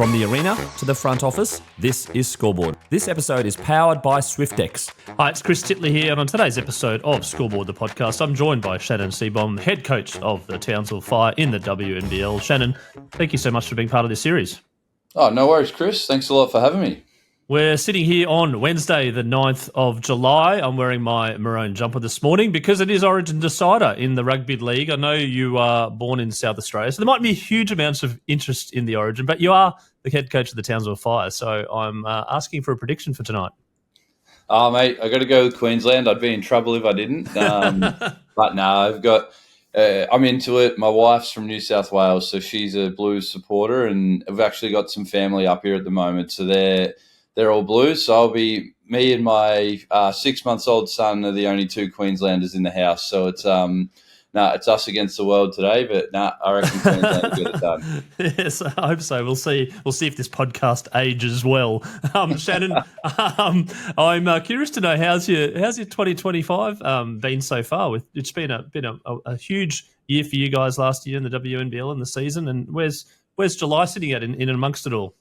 From the arena to the front office, this is Scoreboard. This episode is powered by Swyftx. Hi, it's Chris Titley here, and on today's episode of Scoreboard, the podcast, I'm joined by Shannon Seebohm, head coach of the Townsville Fire in the WNBL. Shannon, thank you so much for being part of this series. Oh, no worries, Chris. Thanks a lot for having me. We're sitting here on Wednesday, the 9th of July. I'm wearing my maroon jumper this morning because it is Origin Decider in the Rugby League. I know you are born in South Australia, so there might be huge amounts of interest in the Origin, but you are the head coach of the Townsville Fire, so I'm asking for a prediction for tonight. Oh, mate, I got to go with Queensland. I'd be in trouble if I didn't. But no, I've got. I'm into it. My wife's from New South Wales, so she's a Blues supporter, and I've actually got some family up here at the moment, so they're all Blues. So I'll be me and my 6-month-old son are the only two Queenslanders in the house. So it's it's us against the world today. But I reckon Queensland will get it done. Yes, I hope so. We'll see. We'll see if this podcast ages well. Shannon, I'm curious to know how's your 2025 been so far? It's been a huge year for you guys last year in the WNBL in the season. And where's July sitting at in amongst it all?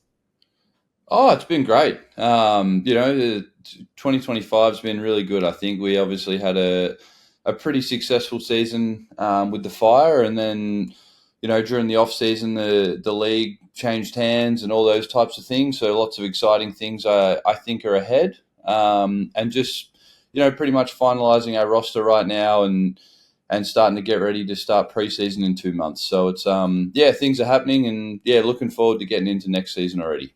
Oh, it's been great. 2025 has been really good. I think we obviously had a pretty successful season with the Fire, and then during the off season the league changed hands and all those types of things. So lots of exciting things I think are ahead, and just pretty much finalising our roster right now and starting to get ready to start pre-season in 2 months. So it's things are happening, and looking forward to getting into next season already.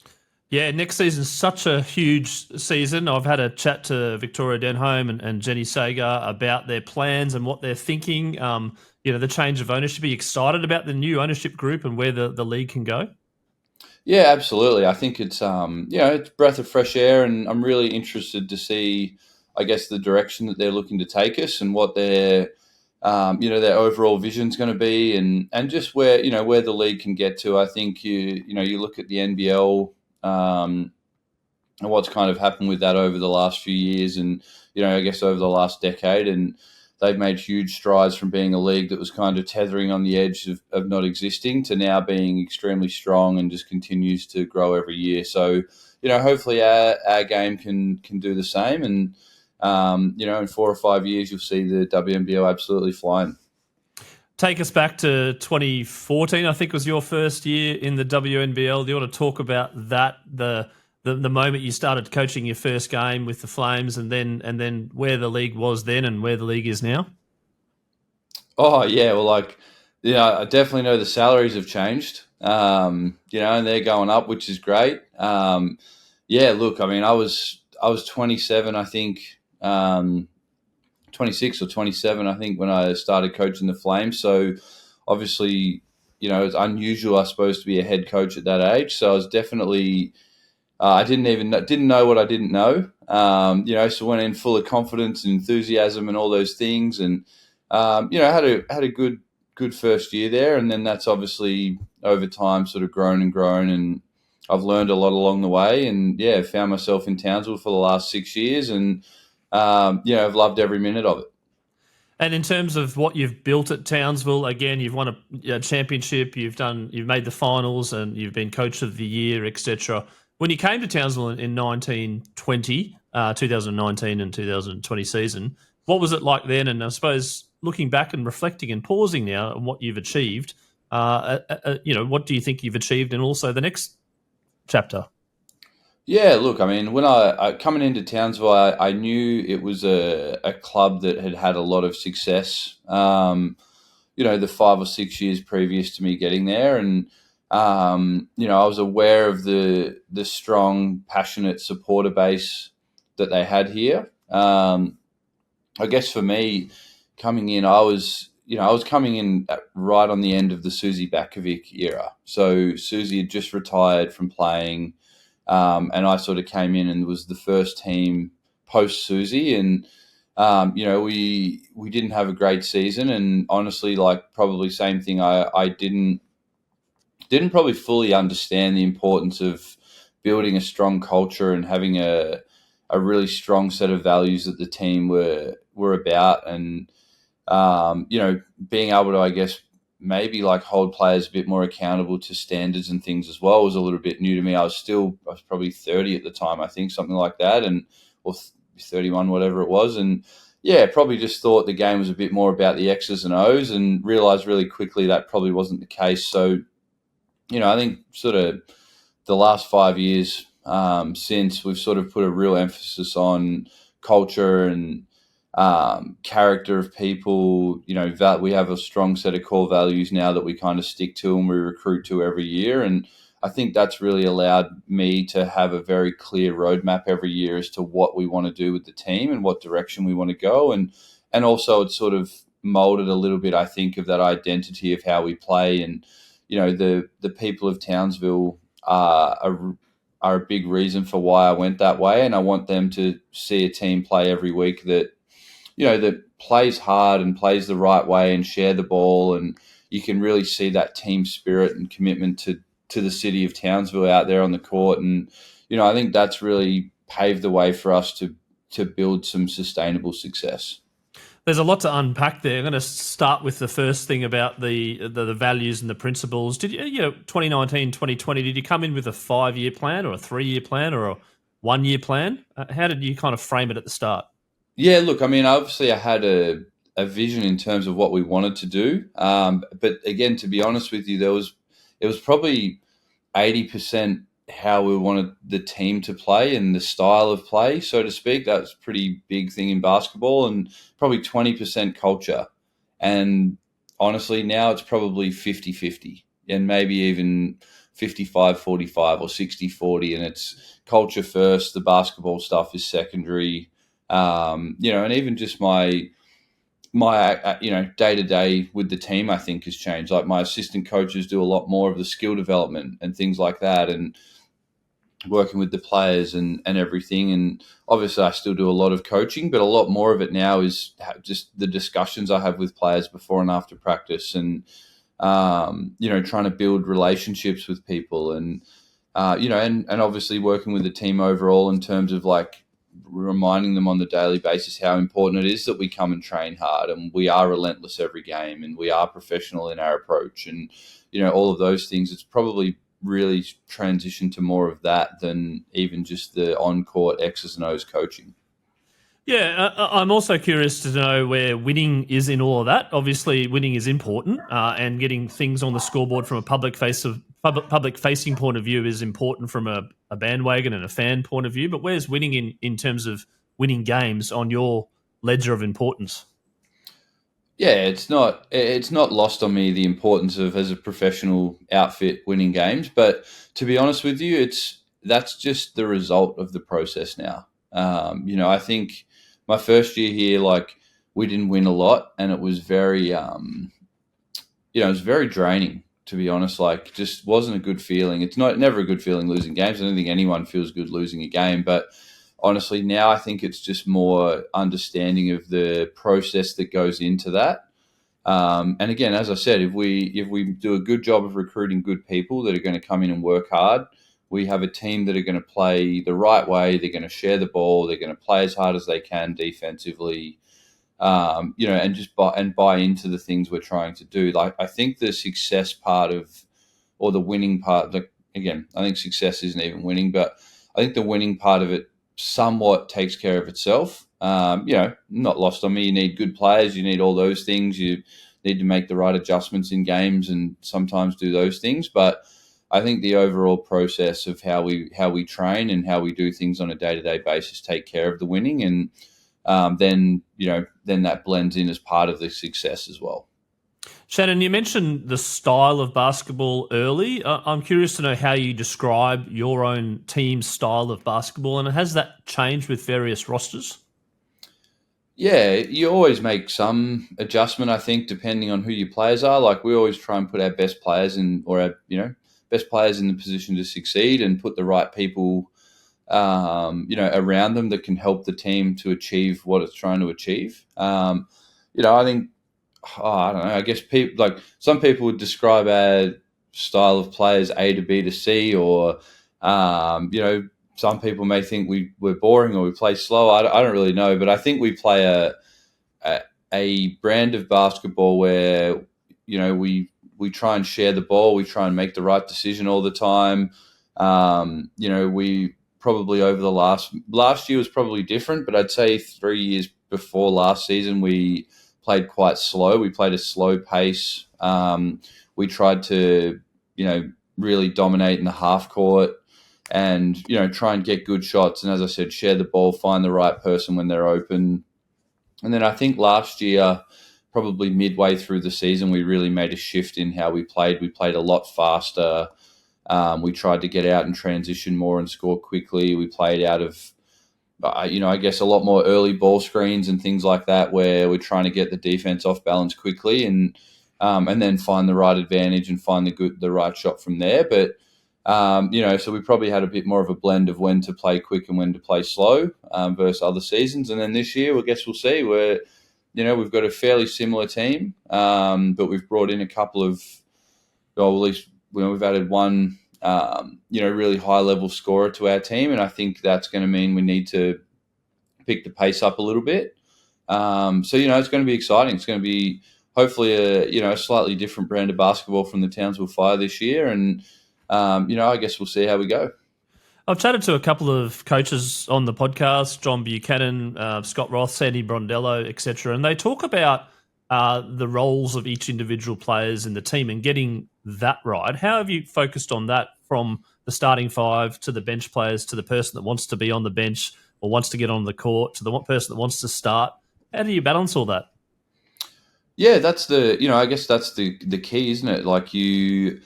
Yeah, next season's such a huge season. I've had a chat to Victoria Denholm and Jenny Sager about their plans and what they're thinking. The change of ownership. Are you excited about the new ownership group and where the league can go? Yeah, absolutely. I think it's it's a breath of fresh air, and I'm really interested to see, I guess, the direction that they're looking to take us and what their overall vision is going to be, and just where the league can get to. I think you look at the NBL. And what's kind of happened with that over the last few years and, I guess over the last decade. And they've made huge strides from being a league that was kind of tethering on the edge of not existing to now being extremely strong and just continues to grow every year. So, hopefully our game can do the same. And, in 4 or 5 years, you'll see the WNBL absolutely flying. Take us back to 2014, I think was your first year in the WNBL. Do you want to talk about that, the moment you started coaching your first game with the Flames, and then where the league was then and where the league is now? Oh, yeah. Well, I definitely know the salaries have changed, and they're going up, which is great. Look, I mean, I was 27, I think, 26 or 27, I think, when I started coaching the Flames. So obviously, it's unusual, I suppose, to be a head coach at that age. So I was definitely, I didn't know what I didn't know. So went in full of confidence and enthusiasm and all those things, and had a good first year there. And then that's obviously over time sort of grown, and I've learned a lot along the way. And found myself in Townsville for the last 6 years, and I've loved every minute of it. And in terms of what you've built at Townsville, again, you've won a championship, you've made the finals, and you've been coach of the year, etc. When you came to Townsville in 2019 and 2020 season, what was it like then? And I suppose looking back and reflecting and pausing now on what you've achieved, what do you think you've achieved, and also the next chapter? Yeah, look, I mean, when I coming into Townsville, I knew it was a club that had a lot of success, the 5 or 6 years previous to me getting there. And, I was aware of the strong, passionate supporter base that they had here. I guess for me, coming in, I was coming in right on the end of the Susie Bakovic era. So Susie had just retired from playing. And I sort of came in and was the first team post Susie, and we didn't have a great season, and honestly, probably same thing. I didn't probably fully understand the importance of building a strong culture and having a really strong set of values that the team were about, and being able to, I guess, maybe like hold players a bit more accountable to standards and things as well was a little bit new to me. I was probably 30 at the time, I think, something like that, or 31, whatever it was. And yeah, probably just thought the game was a bit more about the X's and O's, and realised really quickly that probably wasn't the case. So, I think sort of the last 5 years since, we've sort of put a real emphasis on culture and character of people. We have a strong set of core values now that we kind of stick to and we recruit to every year. And I think that's really allowed me to have a very clear roadmap every year as to what we want to do with the team and what direction we want to go. And also it's sort of molded a little bit, I think, of that identity of how we play. And, the people of Townsville are a big reason for why I went that way. And I want them to see a team play every week that plays hard and plays the right way and share the ball. And you can really see that team spirit and commitment to the city of Townsville out there on the court. And, I think that's really paved the way for us to build some sustainable success. There's a lot to unpack there. I'm going to start with the first thing about the values and the principles. Did you 2019, 2020, did you come in with a 5-year plan or a 3-year plan or a 1-year plan? How did you kind of frame it at the start? Yeah, look, I mean, obviously I had a vision in terms of what we wanted to do. But again, to be honest with you, it was probably 80% how we wanted the team to play and the style of play, so to speak. That was a pretty big thing in basketball, and probably 20% culture. And honestly, now it's probably 50-50 and maybe even 55-45 or 60-40. And it's culture first. The basketball stuff is secondary. And even just my day to day with the team, I think, has changed. Like, my assistant coaches do a lot more of the skill development and things like that, and working with the players and everything. And obviously I still do a lot of coaching, but a lot more of it now is just the discussions I have with players before and after practice, and trying to build relationships with people, and and obviously working with the team overall in terms of like reminding them on the daily basis how important it is that we come and train hard, and we are relentless every game, and we are professional in our approach, and all of those things. It's probably really transitioned to more of that than even just the on-court X's and O's coaching. Yeah, I'm also curious to know where winning is in all of that. Obviously, winning is important, and getting things on the scoreboard from a public facing point of view is important from a bandwagon and a fan point of view. But where's winning in terms of winning games on your ledger of importance? Yeah, it's not lost on me the importance of, as a professional outfit, winning games. But to be honest with you, that's just the result of the process now. I think my first year here, like, we didn't win a lot, and it was very, it was very draining, to be honest. Like, just wasn't a good feeling. It's never a good feeling losing games. I don't think anyone feels good losing a game, but honestly, now I think it's just more understanding of the process that goes into that. And again, as I said, if we do a good job of recruiting good people that are going to come in and work hard, we have a team that are going to play the right way. They're going to share the ball. They're going to play as hard as they can defensively, and just buy into the things we're trying to do. Like, I think the success part or the winning part, like, again, I think success isn't even winning, but I think the winning part of it somewhat takes care of itself. Not lost on me. You need good players. You need all those things. You need to make the right adjustments in games and sometimes do those things. But I think the overall process of how we train and how we do things on a day-to-day basis take care of the winning. And then that blends in as part of the success as well. Shannon, you mentioned the style of basketball early. I'm curious to know how you describe your own team's style of basketball, and has that changed with various rosters? Yeah, you always make some adjustment, I think, depending on who your players are. Like, we always try and put our best players in, or our best players in the position to succeed, and put the right people, around them that can help the team to achieve what it's trying to achieve. I think. I don't know. I guess some people would describe our style of play as A to B to C, or some people may think we're boring or we play slow. I don't really know, but I think we play a brand of basketball where we try and share the ball. We try and make the right decision all the time. We probably over the last year was probably different, but I'd say 3 years before last season, we played quite slow. We played a slow pace. We tried to, really dominate in the half court and, try and get good shots. And as I said, share the ball, find the right person when they're open. And then I think last year, probably midway through the season, we really made a shift in how we played. We played a lot faster. We tried to get out and transition more and score quickly. We played out of, I guess a lot more early ball screens and things like that, where we're trying to get the defense off balance quickly and then find the right advantage and find the right shot from there. But so we probably had a bit more of a blend of when to play quick and when to play slow versus other seasons. And then this year, I guess we'll see. We've got a fairly similar team, but we've brought in a couple of, well, at least we've added one, really high-level scorer to our team, and I think that's going to mean we need to pick the pace up a little bit. It's going to be exciting. It's going to be hopefully a slightly different brand of basketball from the Townsville Fire this year, and I guess we'll see how we go. I've chatted to a couple of coaches on the podcast, John Buchanan, Scott Roth, Sandy Brondello, etc., and they talk about the roles of each individual players in the team and getting that right. How have you focused on that from the starting five to the bench players to the person that wants to be on the bench or wants to get on the court to the person that wants to start? How do you balance all that? Yeah, that's I guess that's the key, isn't it? Like you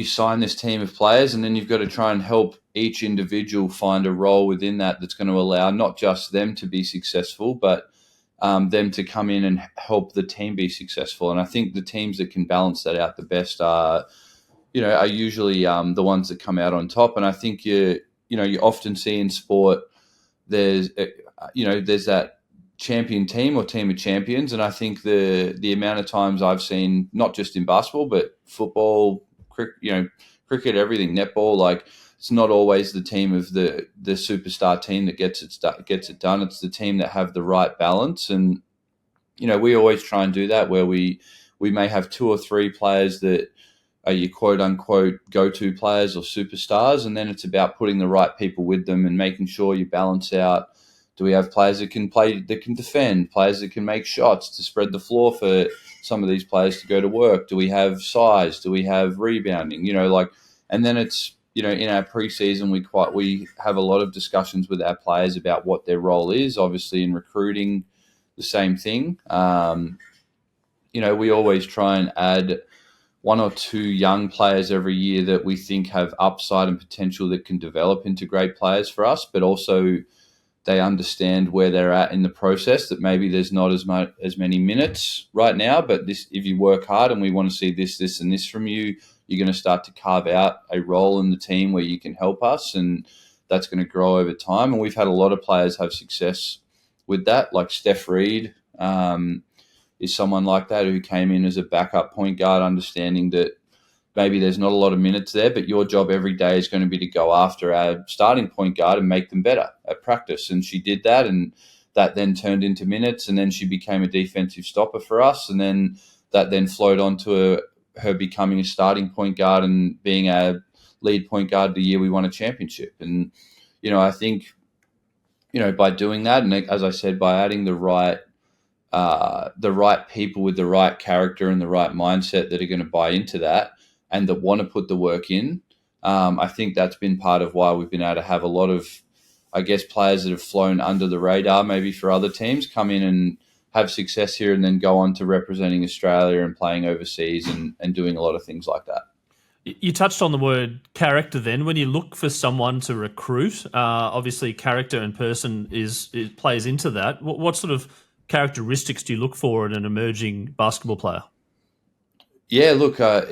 sign this team of players and then you've got to try and help each individual find a role within that's going to allow not just them to be successful, but them to come in and help the team be successful. And I think the teams that can balance that out the best are usually the ones that come out on top. And I think you often see in sport there's that champion team or team of champions. And I think the amount of times I've seen, not just in basketball, but football, cricket, everything, netball, like it's not always the team of the superstar team that gets it done. It's the team that have the right balance. And, we always try and do that where we may have two or three players that are your quote unquote go-to players or superstars. And then it's about putting the right people with them and making sure you balance out. Do we have players that can play, that can defend, players that can make shots to spread the floor for some of these players to go to work? Do we have size? Do we have rebounding? And then it's, in our preseason, we have a lot of discussions with our players about what their role is. Obviously, in recruiting, the same thing. We always try and add one or two young players every year that we think have upside and potential that can develop into great players for us, but also they understand where they're at in the process, that maybe there's not as many minutes right now, but if you work hard and we want to see this, and this from you, you're going to start to carve out a role in the team where you can help us, and that's going to grow over time. And we've had a lot of players have success with that, like Steph Reed is someone like that who came in as a backup point guard, understanding that maybe there's not a lot of minutes there, but your job every day is going to be to go after our starting point guard and make them better at practice. And she did that, and that then turned into minutes, and then she became a defensive stopper for us. And then that then flowed on to her becoming a starting point guard and being a lead point guard the year we won a championship. And, I think, by doing that, and as I said, by adding the right people with the right character and the right mindset that are going to buy into that and that want to put the work in, I think that's been part of why we've been able to have a lot of, I guess, players that have flown under the radar maybe for other teams come in and have success here and then go on to representing Australia and playing overseas and doing a lot of things like that. You touched on the word character then. When you look for someone to recruit, obviously character and person plays into that. What sort of characteristics do you look for in an emerging basketball player? Yeah, look, I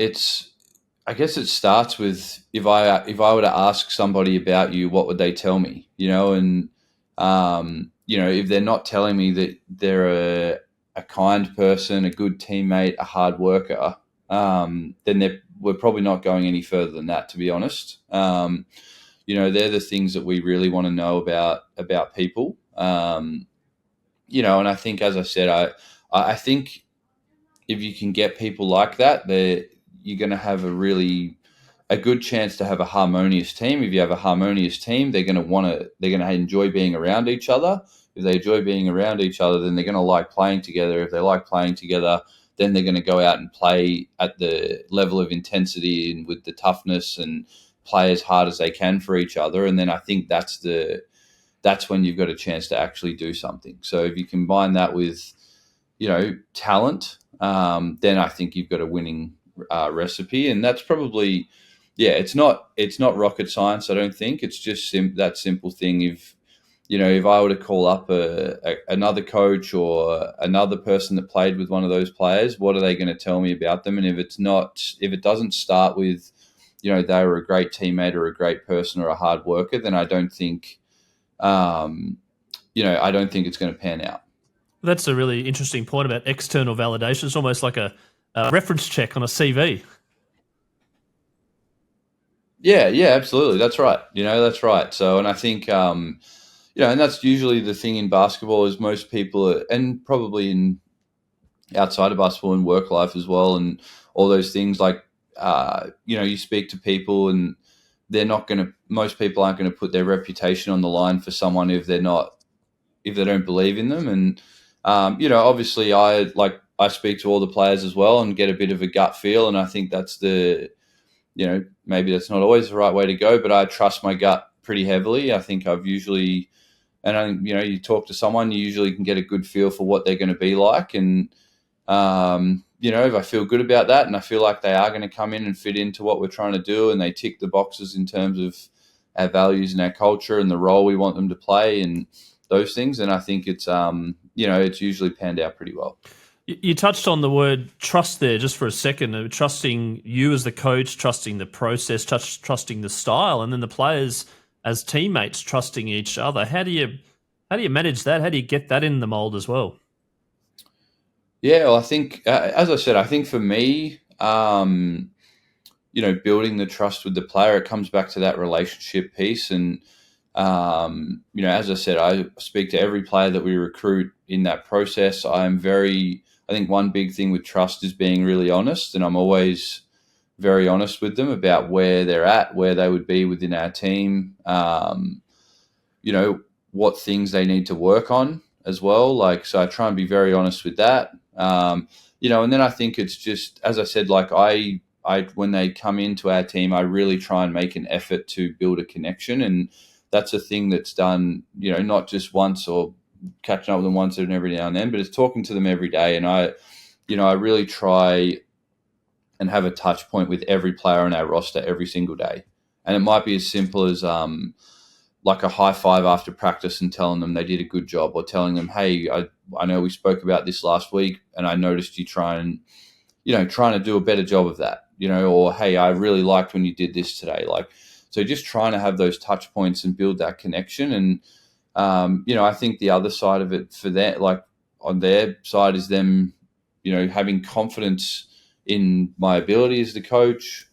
guess it starts with if I were to ask somebody about you, what would they tell me? And if they're not telling me that they're a kind person, a good teammate, a hard worker, then we're probably not going any further than that, to be honest. They're the things that we really want to know about people. And I think, as I said, I think if you can get people like that, you're going to have a good chance to have a harmonious team. If you have a harmonious team, they're going to enjoy being around each other. If they enjoy being around each other, then they're going to like playing together. If they like playing together, then they're going to go out and play at the level of intensity and with the toughness and play as hard as they can for each other. And then I think that's when you've got a chance to actually do something. So if you combine that with, talent, then I think you've got a winning recipe. And that's probably, it's not rocket science. I don't think it's just that simple thing. If I were to call up another coach or another person that played with one of those players, what are they going to tell me about them? And if it doesn't start with, they were a great teammate or a great person or a hard worker, then I don't think, I don't think it's going to pan out. That's a really interesting point about external validation. It's almost like a reference check on a CV. Yeah, absolutely. That's right. That's right. So, and I think, and that's usually the thing in basketball is most people, and probably in outside of basketball and work life as well, and all those things like, you speak to people and most people aren't going to put their reputation on the line for someone if they don't believe in them. And, obviously I speak to all the players as well and get a bit of a gut feel. And I think that's maybe that's not always the right way to go, but I trust my gut pretty heavily. I think you talk to someone, you usually can get a good feel for what they're going to be like. And, if I feel good about that and I feel like they are going to come in and fit into what we're trying to do and they tick the boxes in terms of our values and our culture and the role we want them to play and those things, then I think it's, it's usually panned out pretty well. You touched on the word trust there just for a second, trusting you as the coach, trusting the process, trusting the style, and then the players as teammates trusting each other. How do you manage that? How do you get that in the mold as well? Yeah, well, I think, as I said, I think for me, building the trust with the player, it comes back to that relationship piece. And, as I said, I speak to every player that we recruit in that process. I think one big thing with trust is being really honest. And I'm always very honest with them about where they're at, where they would be within our team, what things they need to work on as well. So I try and be very honest with that. And then I think it's just, as I said, I when they come into our team, I really try and make an effort to build a connection. And that's a thing that's done, not just once or catching up with them once and every now and then, but it's talking to them every day. And I really try and have a touch point with every player on our roster every single day. And it might be as simple as, like a high five after practice and telling them they did a good job, or telling them, hey, I know we spoke about this last week and I noticed you trying to do a better job of that, or, hey, I really liked when you did this today. So just trying to have those touch points and build that connection. And, I think the other side of it for that, on their side, is them, having confidence in my ability as the coach.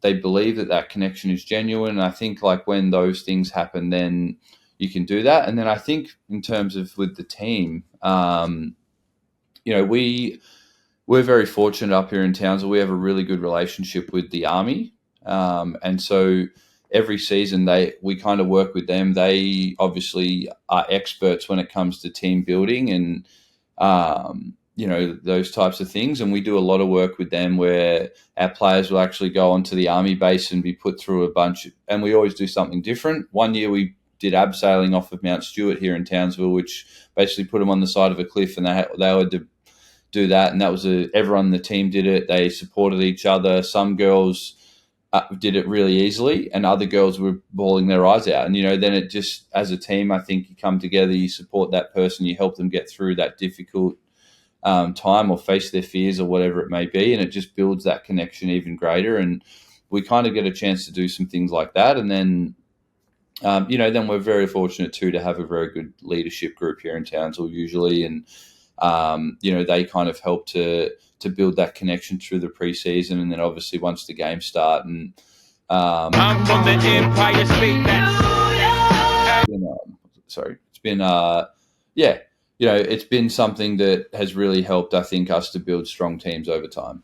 They believe that connection is genuine. And I think when those things happen, then you can do that. And then I think in terms of with the team, we're very fortunate up here in Townsville. We have a really good relationship with the Army. And so every season we kind of work with them. They obviously are experts when it comes to team building and, those types of things. And we do a lot of work with them where our players will actually go onto the Army base and be put through and we always do something different. One year we did abseiling off of Mount Stewart here in Townsville, which basically put them on the side of a cliff, and they had to do that. And that was everyone in the team did it. They supported each other. Some girls did it really easily, and other girls were bawling their eyes out. And, then it just, as a team, I think you come together, you support that person, you help them get through that difficult time or face their fears or whatever it may be. And it just builds that connection even greater. And we kind of get a chance to do some things like that. And then, then we're very fortunate too to have a very good leadership group here in Townsville usually. And, they kind of help to build that connection through the preseason. And then obviously once the games start and, I'm from the Empire State. It's been it's been something that has really helped, I think, us to build strong teams over time.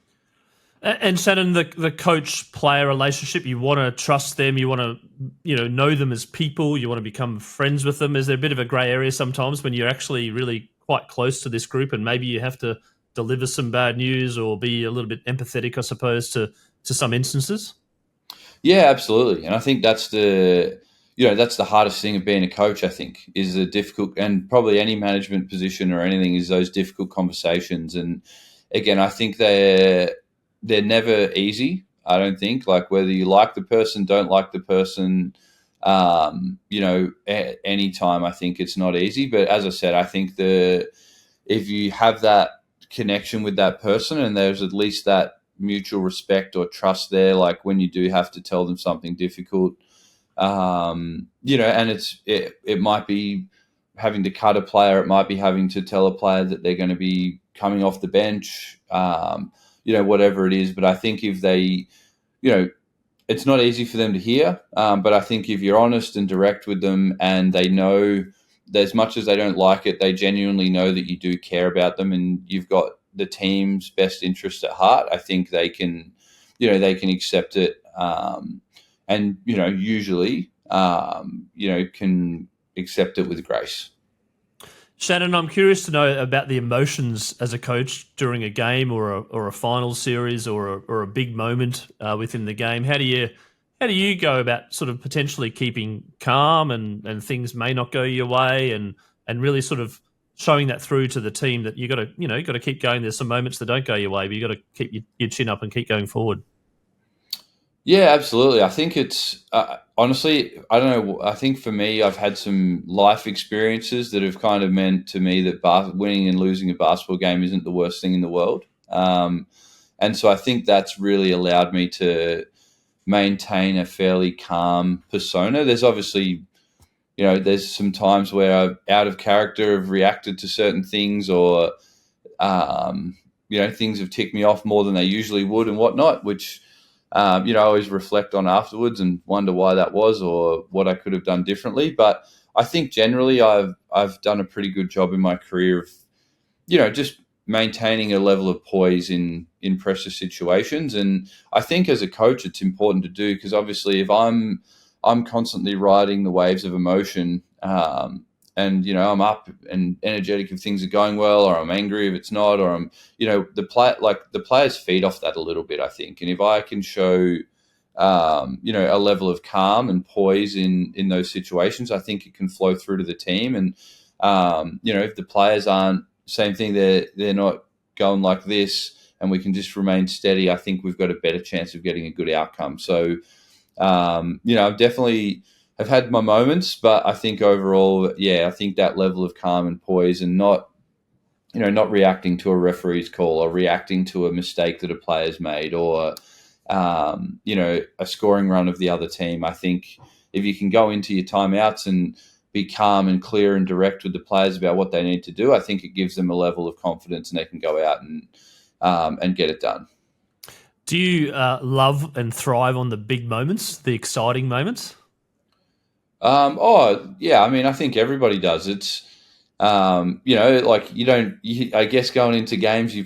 And Shannon, the coach-player relationship, you want to trust them, you want to know them as people, you want to become friends with them. Is there a bit of a grey area sometimes when you're actually really quite close to this group and maybe you have to deliver some bad news or be a little bit empathetic, I suppose, to some instances? Yeah, absolutely. And I think that's that's the hardest thing of being a coach, I think, is the difficult, and probably any management position or anything, is those difficult conversations. And again, I think they're never easy. I don't think, like, whether you like the person, don't like the person, any time, I think it's not easy. But as I said, I think if you have that connection with that person and there's at least that mutual respect or trust there, like when you do have to tell them something difficult, and it might be having to cut a player, it might be having to tell a player that they're going to be coming off the bench, whatever it is. But I think if they, it's not easy for them to hear, but I think if you're honest and direct with them and they know that as much as they don't like it, they genuinely know that you do care about them and you've got the team's best interest at heart, I think they can accept it, and usually can accept it with grace. Shannon, I'm curious to know about the emotions as a coach during a game or a final series or a big moment within the game. How do you go about sort of potentially keeping calm and things may not go your way and really sort of showing that through to the team that you got to keep going. There's some moments that don't go your way, but you got to keep your chin up and keep going forward. Yeah, absolutely. I think it's honestly, I don't know. I think for me, I've had some life experiences that have kind of meant to me that winning and losing a basketball game isn't the worst thing in the world. And so I think that's really allowed me to maintain a fairly calm persona. There's obviously, there's some times where I've out of character have reacted to certain things or, things have ticked me off more than they usually would and whatnot, which, I always reflect on afterwards and wonder why that was or what I could have done differently. But I think generally I've done a pretty good job in my career of, just maintaining a level of poise in pressure situations. And I think as a coach, it's important to do, because obviously if I'm constantly riding the waves of emotion, and I'm up and energetic if things are going well, or I'm angry if it's not, or I'm, the players feed off that a little bit, I think. And if I can show, a level of calm and poise in those situations, I think it can flow through to the team. And if the players aren't, same thing, they're not going like this, and we can just remain steady, I think we've got a better chance of getting a good outcome. So, I've definitely have had my moments, but I think overall, I think that level of calm and poise and not reacting to a referee's call or reacting to a mistake that a player's made or, a scoring run of the other team. I think if you can go into your timeouts and be calm and clear and direct with the players about what they need to do, I think it gives them a level of confidence and they can go out and get it done. Do you love and thrive on the big moments, the exciting moments? I think everybody does. It's, I guess going into games, you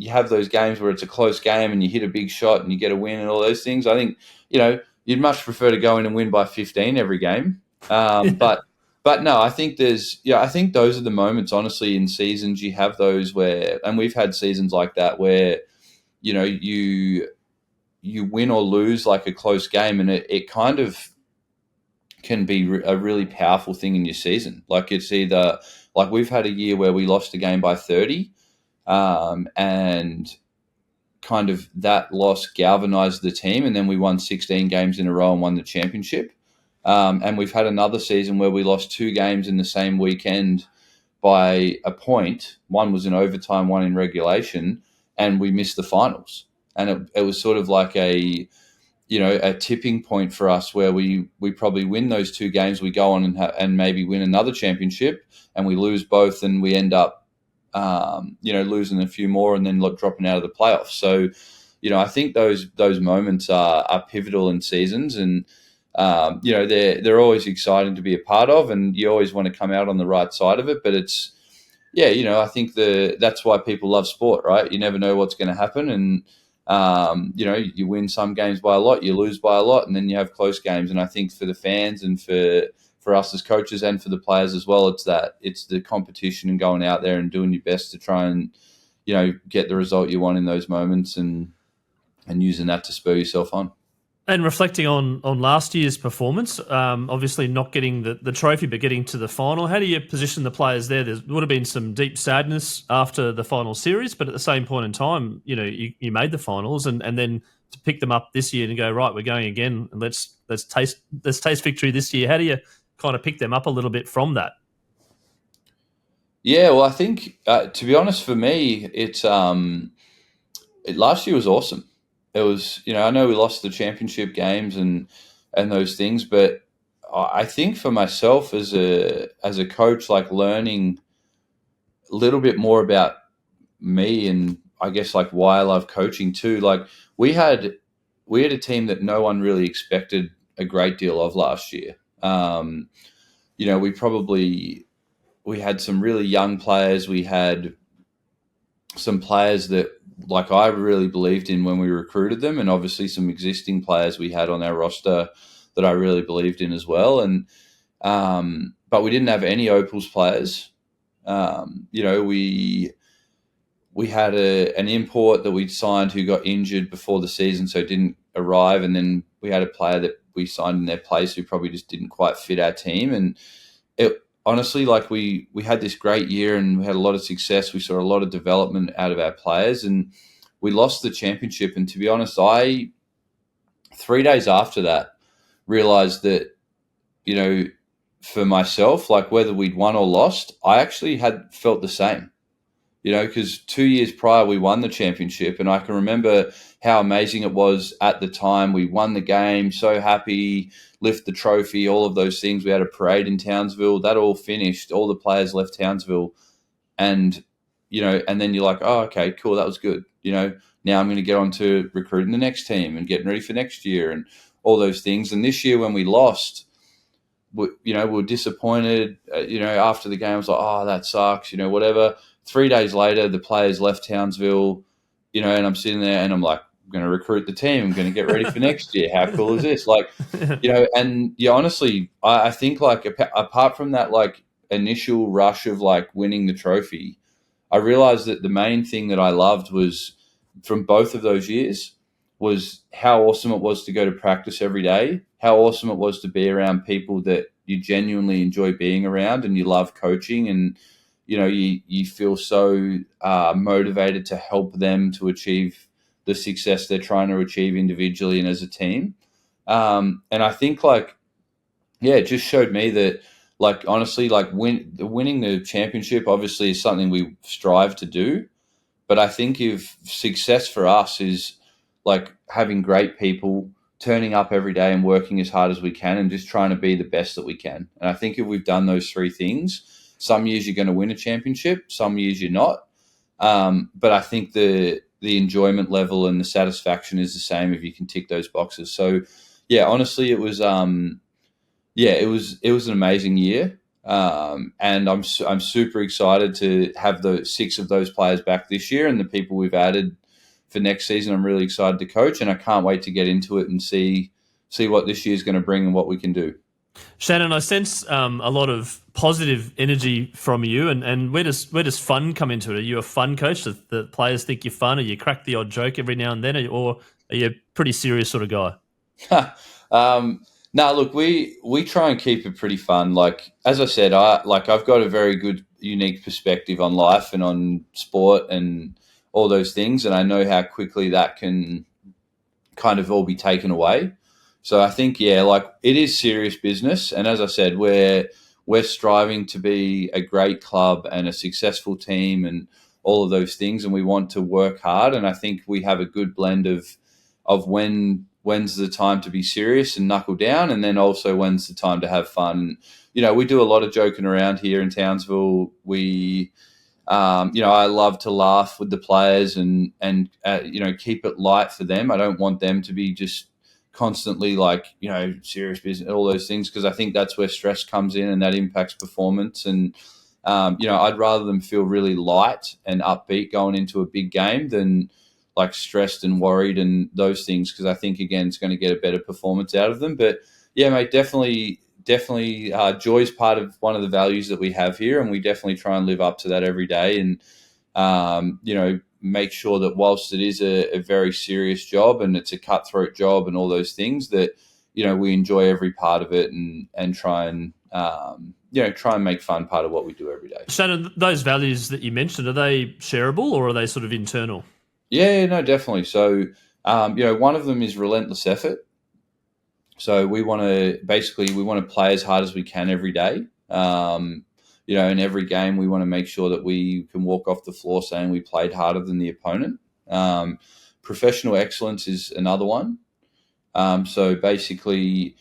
have those games where it's a close game and you hit a big shot and you get a win and all those things. I think, you'd much prefer to go in and win by 15 every game. But no, I think I think those are the moments, honestly, in seasons you have those where, and we've had seasons like that where, you win or lose like a close game, and it kind of can be a really powerful thing in your season. Like it's either, like we've had a year where we lost a game by 30, and kind of that loss galvanized the team, and then we won 16 games in a row and won the championship. And we've had another season where we lost 2 games in the same weekend by a point. One was in overtime, one in regulation, and we missed the finals. And it was sort of like a tipping point for us where we probably win those 2 games. We go on and maybe win another championship, and we lose both, and we end up, losing a few more and then dropping out of the playoffs. So, I think those moments are pivotal in seasons, and they're always exciting to be a part of, and you always want to come out on the right side of it. But it's, I think that's why people love sport, right? You never know what's going to happen, and you win some games by a lot, you lose by a lot, and then you have close games. And I think for the fans and for us as coaches and for the players as well, it's the competition and going out there and doing your best to try and get the result you want in those moments, and using that to spur yourself on. And reflecting on last year's performance, obviously not getting the trophy, but getting to the final, how do you position the players there? There would have been some deep sadness after the final series, but at the same point in time, you made the finals, and then to pick them up this year and go, right, we're going again, and let's taste victory this year. How do you kind of pick them up a little bit from that? Yeah, well, I think to be honest, for me, it's last year was awesome. It was, I know we lost the championship games and those things, but I think for myself as a coach, like learning a little bit more about me, and I guess like why I love coaching too. Like we had a team that no one really expected a great deal of last year. We had some really young players. We had some players that like I really believed in when we recruited them, and obviously some existing players we had on our roster that I really believed in as well. And but we didn't have any Opals players. We had an import that we'd signed who got injured before the season, so didn't arrive, and then we had a player that we signed in their place who probably just didn't quite fit our team. And it honestly, like we had this great year and we had a lot of success. We saw a lot of development out of our players, and we lost the championship. And to be honest, 3 days after that realized that, for myself, like whether we'd won or lost, I actually had felt the same, because 2 years prior we won the championship, and I can remember how amazing it was at the time. We won the game, so happy, lift the trophy, all of those things. We had a parade in Townsville. That all finished. All the players left Townsville, and and then you're like, oh, okay, cool, that was good. Now I'm going to get on to recruiting the next team and getting ready for next year and all those things. And this year when we lost, we were disappointed. After the game, I was like, oh, that sucks. Whatever. 3 days later, the players left Townsville. And I'm sitting there and I'm like, I'm going to recruit the team. I'm going to get ready for next year. How cool is this? Like, honestly, I think like apart from that, like initial rush of like winning the trophy, I realized that the main thing that I loved was from both of those years was how awesome it was to go to practice every day, how awesome it was to be around people that you genuinely enjoy being around and you love coaching, and you feel so motivated to help them to achieve the success they're trying to achieve individually and as a team. And I think it just showed me that, like, honestly, like winning the championship obviously is something we strive to do. But I think if success for us is like having great people, turning up every day and working as hard as we can and just trying to be the best that we can. And I think if we've done those three things, some years you're going to win a championship, some years you're not. But I think the enjoyment level and the satisfaction is the same if you can tick those boxes. So, yeah, honestly, it was it was an amazing year. And I'm super excited to have the 6 of those players back this year, and the people we've added for next season. I'm really excited to coach, and I can't wait to get into it and see what this year is going to bring and what we can do. Shannon, I sense a lot of positive energy from you, and where does fun come into it? Are you a fun coach? Do the players think you're fun, or you crack the odd joke every now and then, or are you a pretty serious sort of guy? No, look, we try and keep it pretty fun. Like, as I said, I've got a very good, unique perspective on life and on sport and all those things, and I know how quickly that can kind of all be taken away. So I think, it is serious business, and as I said, we're striving to be a great club and a successful team and all of those things, and we want to work hard. And I think we have a good blend of when's the time to be serious and knuckle down, and then also when's the time to have fun. We do a lot of joking around here in Townsville. We, I love to laugh with the players and keep it light for them. I don't want them to be just constantly serious business, all those things, because I think that's where stress comes in and that impacts performance. And I'd rather them feel really light and upbeat going into a big game than like stressed and worried and those things, because I think, again, it's going to get a better performance out of them. But yeah, mate, definitely joy's part of one of the values that we have here, and we definitely try and live up to that every day. And make sure that whilst it is a very serious job and it's a cutthroat job and all those things, that we enjoy every part of it and try and make fun part of what we do every day. Shannon, those values that you mentioned, are they shareable or are they sort of internal? Yeah, no, definitely. So one of them is relentless effort. So we want to play as hard as we can every day. In every game, we want to make sure that we can walk off the floor saying we played harder than the opponent. Professional excellence is another one. So basically,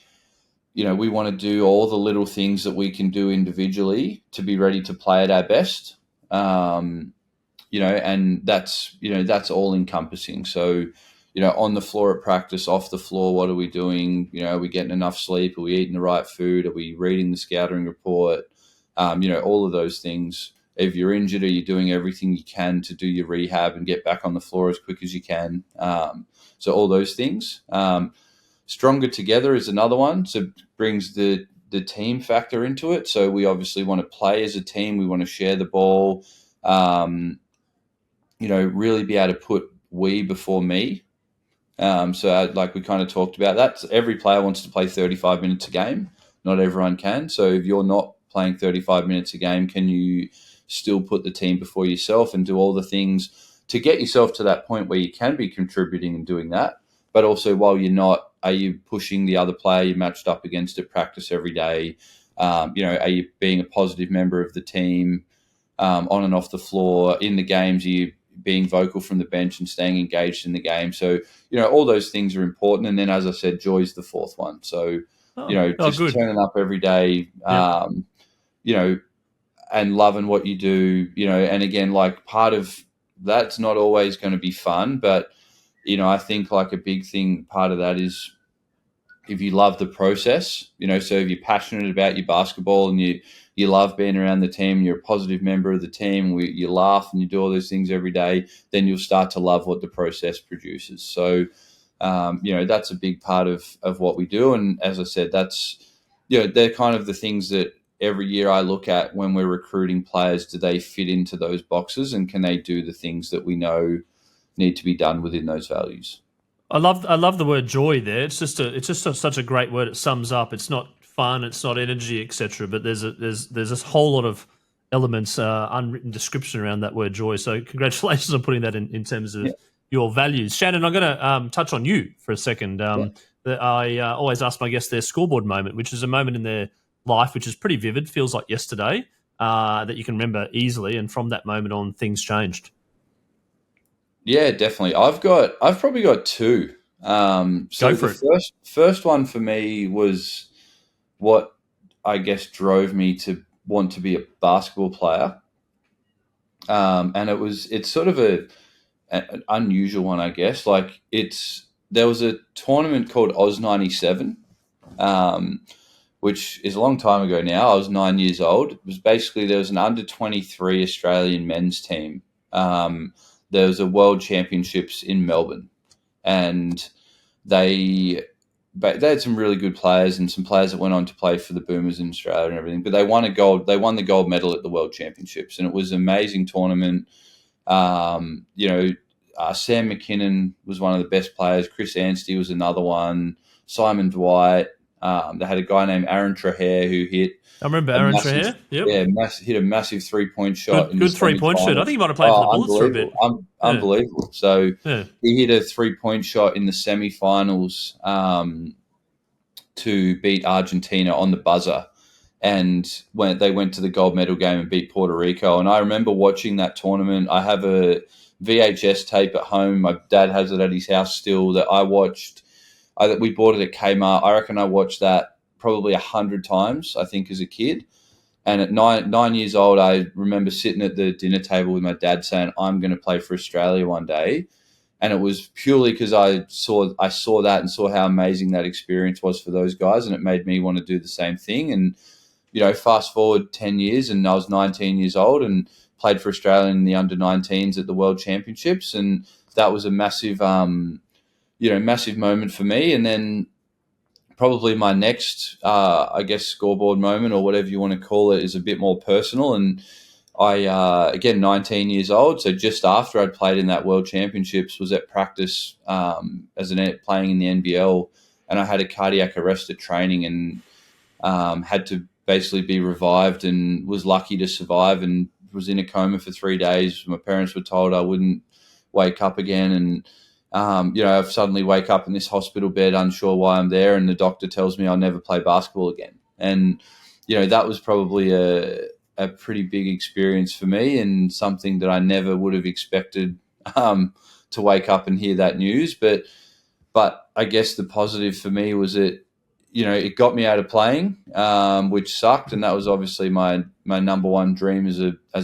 we want to do all the little things that we can do individually to be ready to play at our best. And that's all encompassing. So, on the floor at practice, off the floor, what are we doing? Are we getting enough sleep? Are we eating the right food? Are we reading the scouting report? All of those things. If you're injured, are you doing everything you can to do your rehab and get back on the floor as quick as you can? So all those things. Stronger together is another one. So it brings the team factor into it. So we obviously want to play as a team. We want to share the ball. Really be able to put we before me. So like we kind of talked about that. So every player wants to play 35 minutes a game. Not everyone can. So if you're not playing 35 minutes a game, can you still put the team before yourself and do all the things to get yourself to that point where you can be contributing and doing that? But also, while you're not, are you pushing the other player you matched up against at practice every day? Are you being a positive member of the team on and off the floor? In the games, are you being vocal from the bench and staying engaged in the game? So, all those things are important. And then, as I said, joy's the fourth one. So, just turning up every day, and loving what you do, and again, like part of that's not always going to be fun, but, I think like a big thing, part of that is if you love the process, so if you're passionate about your basketball and you love being around the team, you're a positive member of the team, you laugh and you do all those things every day, then you'll start to love what the process produces. So, that's a big part of what we do. And as I said, that's, they're kind of the things that every year I look at when we're recruiting players. Do they fit into those boxes, and can they do the things that we know need to be done within those values? I love the word joy there. It's just such a great word. It sums up. It's not fun. It's not energy, etc. But there's this whole lot of elements, unwritten description around that word joy. So congratulations on putting that in terms of your values. Shannon, I'm going to touch on you for a second. I always ask my guests their scoreboard moment, which is a moment in their life which is pretty vivid, feels like yesterday, that you can remember easily, and from that moment on, things changed. Yeah, definitely. I've probably got two. So Go for the first one for me was what I guess drove me to want to be a basketball player. And it's sort of an unusual one, I guess. Like there was a tournament called Oz 97, which is a long time ago now. I was 9 years old. It was basically, there was an under 23 Australian men's team. There was a World Championships in Melbourne, and they had some really good players and some players that went on to play for the Boomers in Australia and everything. But they won the gold medal at the World Championships, and it was an amazing tournament. Sam McKinnon was one of the best players. Chris Anstey was another one. Simon Dwight. They had a guy named Aaron Trahair who hit. I remember Aaron Trahair. Yep. Yeah, hit a massive 3-point shot. Good 3-point shot. I think he might have played for the Bullets for a bit. Unbelievable. So he hit a 3-point shot in the semi-finals to beat Argentina on the buzzer. And when they went to the gold medal game and beat Puerto Rico. And I remember watching that tournament. I have a VHS tape at home. My dad has it at his house still that I watched. We bought it at Kmart. I reckon I watched that probably 100 times, I think, as a kid. And at 9 years old, I remember sitting at the dinner table with my dad saying, I'm going to play for Australia one day. And it was purely because I saw that and saw how amazing that experience was for those guys, and it made me want to do the same thing. And fast forward 10 years, and I was 19 years old and played for Australia in the under-19s at the World Championships, and that was a massive, massive moment for me. And then probably my next, scoreboard moment, or whatever you want to call it, is a bit more personal. And I, again, 19 years old, so just after I'd played in that World Championships, was at practice playing in the NBL, and I had a cardiac arrest at training, and had to basically be revived, and was lucky to survive, and was in a coma for 3 days. My parents were told I wouldn't wake up again, and I suddenly wake up in this hospital bed, unsure why I'm there, and the doctor tells me I'll never play basketball again. And that was probably a pretty big experience for me, and something that I never would have expected to wake up and hear that news. But I guess the positive for me was that it got me out of playing, which sucked, and that was obviously my number one dream as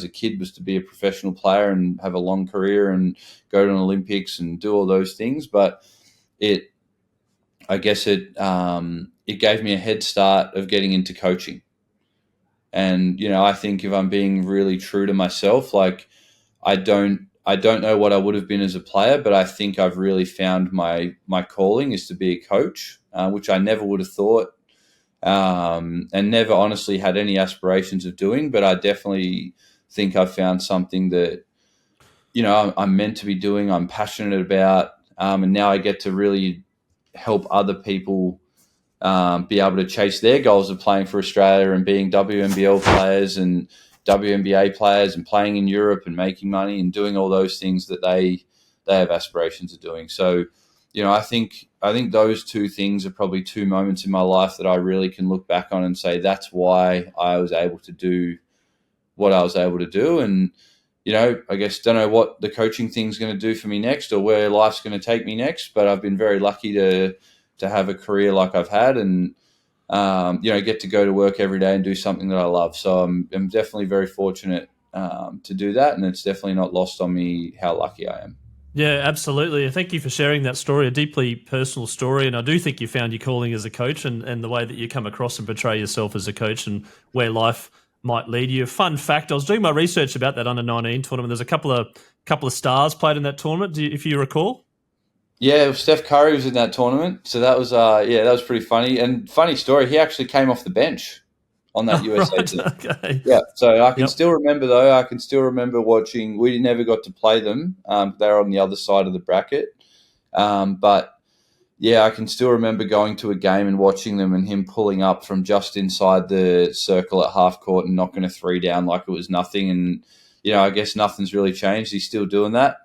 a kid, was to be a professional player and have a long career and go to an Olympics and do all those things. But it gave me a head start of getting into coaching. And I think if I'm being really true to myself, like I don't know what I would have been as a player, but I think I've really found my calling is to be a coach, which I never would have thought, and never honestly had any aspirations of doing. But I definitely think I've found something that, I'm meant to be doing, I'm passionate about, and now I get to really help other people be able to chase their goals of playing for Australia and being WNBL players and WNBA players and playing in Europe and making money and doing all those things that they have aspirations of doing. So, I think those two things are probably two moments in my life that I really can look back on and say that's why I was able to do what I was able to do. And, I guess don't know what the coaching thing's going to do for me next or where life's going to take me next, but I've been very lucky to have a career like I've had, and get to go to work every day and do something that I love. So I'm definitely very fortunate to do that, and it's definitely not lost on me how lucky I am. Yeah, absolutely. Thank you for sharing that story, a deeply personal story. And I do think you found your calling as a coach, and the way that you come across and portray yourself as a coach and where life might lead you. Fun fact, I was doing my research about that under-19 tournament. There's a couple of stars played in that tournament, if you recall. Yeah, Steph Curry was in that tournament, so that was that was pretty funny. And funny story, he actually came off the bench on that USA team. Okay. Yeah, so I can still remember though. I can still remember watching. We never got to play them. They were on the other side of the bracket, but yeah, I can still remember going to a game and watching them, and him pulling up from just inside the circle at half court and knocking a three down like it was nothing. And I guess nothing's really changed. He's still doing that.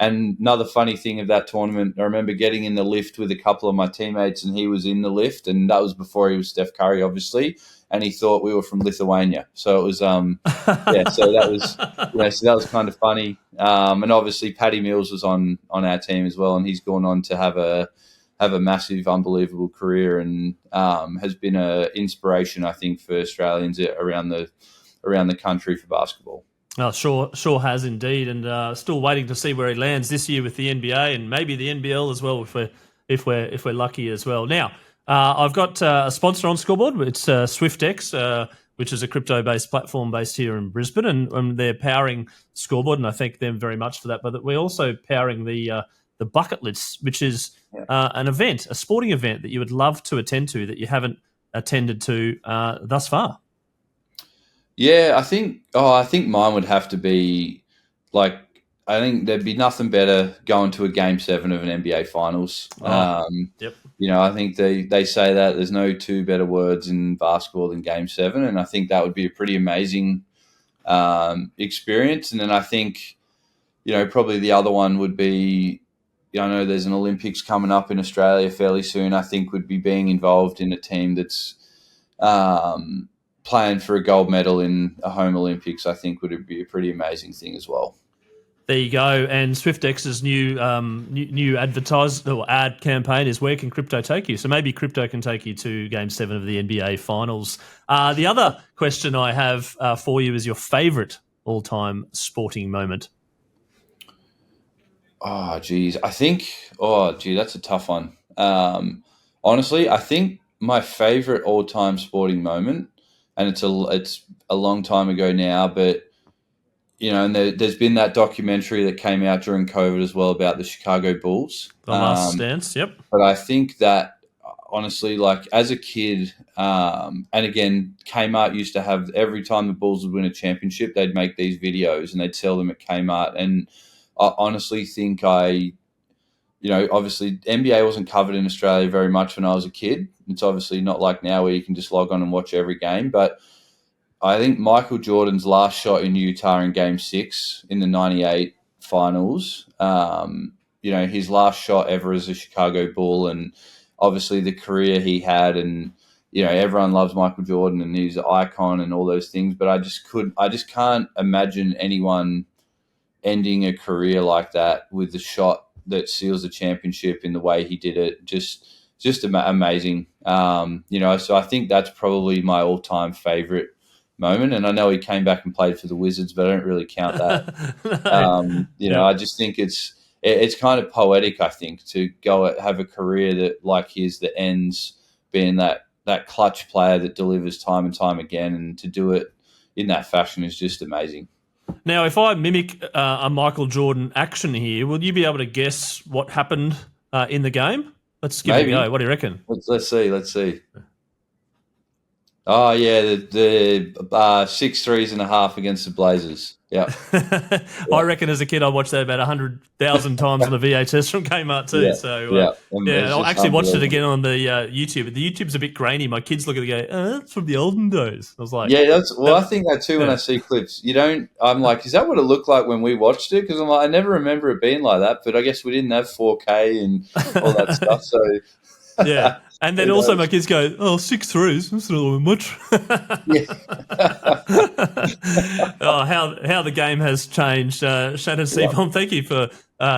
And another funny thing of that tournament, I remember getting in the lift with a couple of my teammates, and he was in the lift, and that was before he was Steph Curry, obviously, and he thought we were from Lithuania. So it was, so that was kind of funny. And obviously Paddy Mills was on our team as well, and he's gone on to have a massive, unbelievable career, and has been an inspiration, I think, for Australians around the country for basketball. Oh, sure has indeed, and still waiting to see where he lands this year with the NBA and maybe the NBL as well, if we're lucky as well. Now, I've got a sponsor on Scoreboard. It's Swyftx, which is a crypto-based platform based here in Brisbane, and they're powering Scoreboard, and I thank them very much for that. But we're also powering the Bucket List, which is an event, a sporting event that you would love to attend to that you haven't attended to thus far. Yeah, I think mine would have to be I think there'd be nothing better going to a Game 7 of an NBA Finals. Yep. I think they say that there's no two better words in basketball than Game 7, and I think that would be a pretty amazing experience. And then I think, probably the other one would be, I know there's an Olympics coming up in Australia fairly soon. I think would be being involved in a team that's playing for a gold medal in a home Olympics. I think would be a pretty amazing thing as well. There you go. And Swyftx's new advertise or ad campaign is where can crypto take you? So maybe crypto can take you to Game 7 of the NBA Finals. The other question I have for you is your favourite all-time sporting moment. Oh, geez. That's a tough one. Honestly, I think my favorite all-time sporting moment, and it's a long time ago now, but and there's been that documentary that came out during COVID as well about the Chicago Bulls. The Last Dance. Yep. But I think that honestly, like as a kid, and again, Kmart used to have every time the Bulls would win a championship, they'd make these videos and they'd sell them at Kmart. And I honestly think obviously NBA wasn't covered in Australia very much when I was a kid. It's obviously not like now where you can just log on and watch every game. But I think Michael Jordan's last shot in Utah in Game 6 in the 98 finals, his last shot ever as a Chicago Bull, and obviously the career he had, and, everyone loves Michael Jordan and he's an icon and all those things. But I just can't imagine anyone ending a career like that with the shot that seals the championship in the way he did it. Just amazing. So I think that's probably my all-time favorite moment. And I know he came back and played for the Wizards, but I don't really count that. I just think it's kind of poetic, I think, to go have a career that like his that ends being that clutch player that delivers time and time again, and to do it in that fashion is just amazing. Now, if I mimic a Michael Jordan action here, will you be able to guess what happened in the game? Let's give it a go. What do you reckon? Let's see. Oh, yeah, the 6 threes and a half against the Blazers. Yeah. I reckon as a kid I watched that about 100,000 times on the VHS from Kmart too. Yeah. I actually watched it again on the YouTube. The YouTube's a bit grainy. My kids look at it and go, that's from the olden days. I was like... Yeah, I think that too when I see clips. I'm like, is that what it looked like when we watched it? Because I'm like, I never remember it being like that, but I guess we didn't have 4K and all that stuff, so... Yeah. And then also my kids go, 6 threes, that's not much. How the game has changed. Shannon Seebohm, thank you for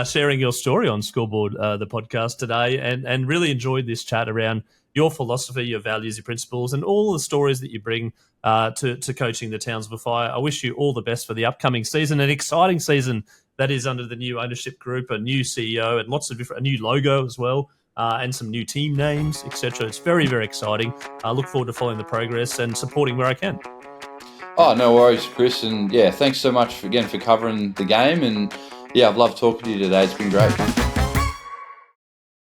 sharing your story on Scoreboard, the podcast today, and really enjoyed this chat around your philosophy, your values, your principles, and all the stories that you bring to coaching the Townsville Fire. I wish you all the best for the upcoming season, an exciting season that is under the new ownership group, a new CEO, and a new logo as well. And some new team names, etc. It's very, very exciting. I look forward to following the progress and supporting where I can. Oh, no worries, Chris. And thanks so much again for covering the game. And I've loved talking to you today. It's been great.